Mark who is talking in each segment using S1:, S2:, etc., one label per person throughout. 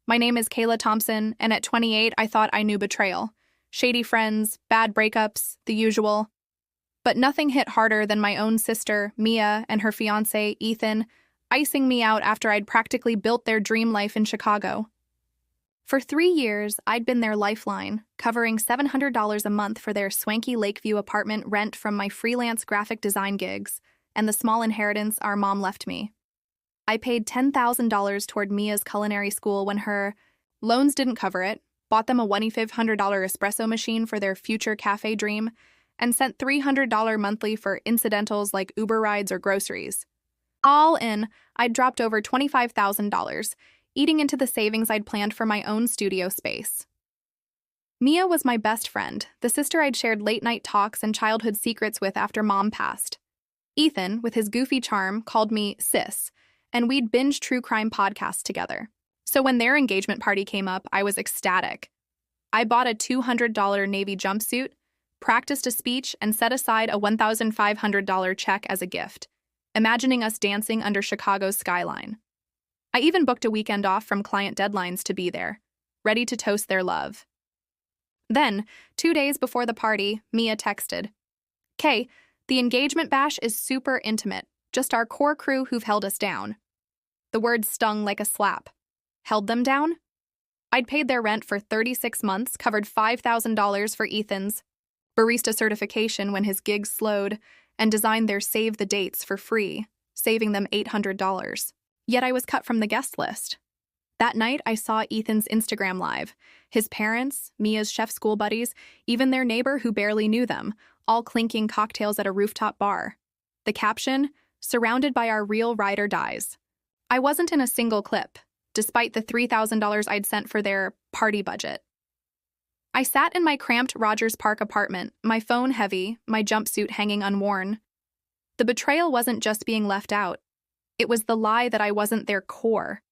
S1: My name is Kayla Thompson, and at 28, I thought I knew betrayal. Shady friends, bad breakups, the usual. But nothing hit harder than my own sister, Mia, and her fiancé, Ethan, icing me out after I'd practically built their dream life in Chicago. For 3 years, I'd been their lifeline, covering $700 a month for their swanky Lakeview apartment rent from my freelance graphic design gigs, and the small inheritance our mom left me. I paid $10,000 toward Mia's culinary school when her loans didn't cover it, bought them a $2,500 espresso machine for their future cafe dream, and sent $300 monthly for incidentals like Uber rides or groceries. All in, I'd dropped over $25,000, eating into the savings I'd planned for my own studio space. Mia was my best friend, the sister I'd shared late-night talks and childhood secrets with after Mom passed. Ethan, with his goofy charm, called me Sis, and we'd binge true crime podcasts together. So when their engagement party came up, I was ecstatic. I bought a $200 Navy jumpsuit, practiced a speech, and set aside a $1,500 check as a gift, imagining us dancing under Chicago's skyline. I even booked a weekend off from client deadlines to be there, ready to toast their love. Then, 2 days before the party, Mia texted, "Kay, the engagement bash is super intimate, just our core crew who've held us down." The words stung like a slap. Held them down? I'd paid their rent for 36 months, covered $5,000 for Ethan's barista certification when his gigs slowed, and designed their save the dates for free, saving them $800. Yet I was cut from the guest list. That night, I saw Ethan's Instagram live. His parents, Mia's chef school buddies, even their neighbor who barely knew them, all clinking cocktails at a rooftop bar. The caption, "Surrounded by our real ride or dies." I wasn't in a single clip, despite the $3,000 I'd sent for their party budget. I sat in my cramped Rogers Park apartment, my phone heavy, my jumpsuit hanging unworn. The betrayal wasn't just being left out. It was the lie that I wasn't their core.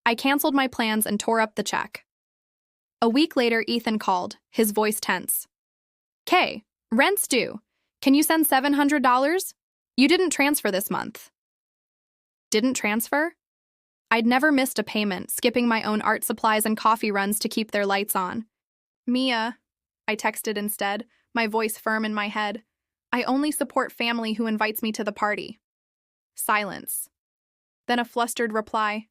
S1: I canceled my plans and tore up the check. A week later, Ethan called, his voice tense. "Kay, rent's due. Can you send $700? You didn't transfer this month." Didn't transfer? I'd never missed a payment, skipping my own art supplies and coffee runs to keep their lights on. "Mia," I texted instead, my voice firm in my head. "I only support family who invites me to the party." Silence. Then a flustered reply.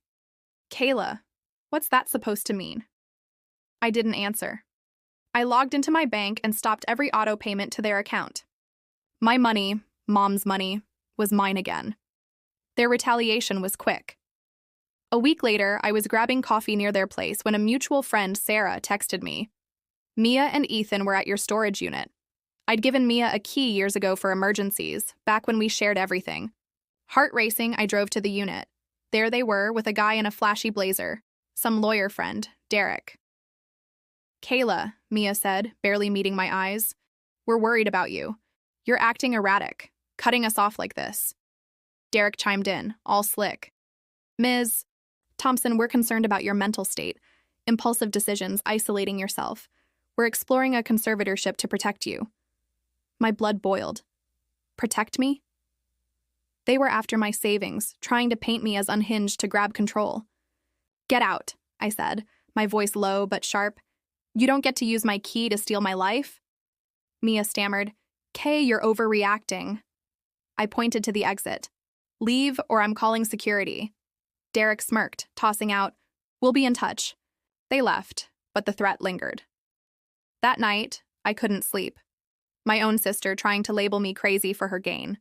S1: "Kayla, what's that supposed to mean?" I didn't answer. I logged into my bank and stopped every auto payment to their account. My money, Mom's money, was mine again. Their retaliation was quick. A week later, I was grabbing coffee near their place when a mutual friend, Sarah, texted me. "Mia and Ethan were at your storage unit." I'd given Mia a key years ago for emergencies, back when we shared everything. Heart racing, I drove to the unit. There they were, with a guy in a flashy blazer, some lawyer friend, Derek. "Kayla," Mia said, barely meeting my eyes, "we're worried about you. You're acting erratic, cutting us off like this." Derek chimed in, all slick. "Ms. Thompson, we're concerned about your mental state, impulsive decisions, isolating yourself. We're exploring a conservatorship to protect you." My blood boiled. Protect me? They were after my savings, trying to paint me as unhinged to grab control. "Get out," I said, my voice low but sharp. "You don't get to use my key to steal my life." Mia stammered, "Kay, you're overreacting." I pointed to the exit. "Leave or I'm calling security." Derek smirked, tossing out, "We'll be in touch." They left, but the threat lingered. That night, I couldn't sleep. My own sister trying to label me crazy for her gain.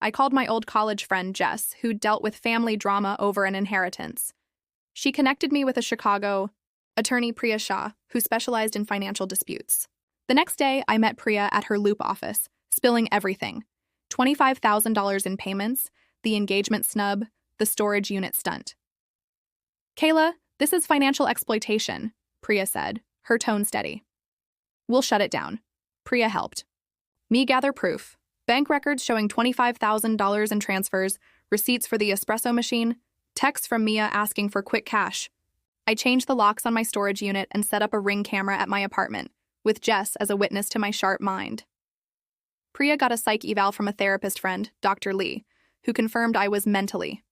S1: I called my old college friend, Jess, who'd dealt with family drama over an inheritance. She connected me with a Chicago attorney, Priya Shah, who specialized in financial disputes. The next day, I met Priya at her Loop office, spilling everything. $25,000 in payments, the engagement snub, the storage unit stunt. "Kayla, this is financial exploitation," Priya said, her tone steady. "We'll shut it down." Priya helped. Me gather proof. Bank records showing $25,000 in transfers, receipts for the espresso machine, texts from Mia asking for quick cash. I changed the locks on my storage unit and set up a Ring camera at my apartment, with Jess as a witness to my sharp mind. Priya got a psych eval from a therapist friend, Dr. Lee, who confirmed I was mentally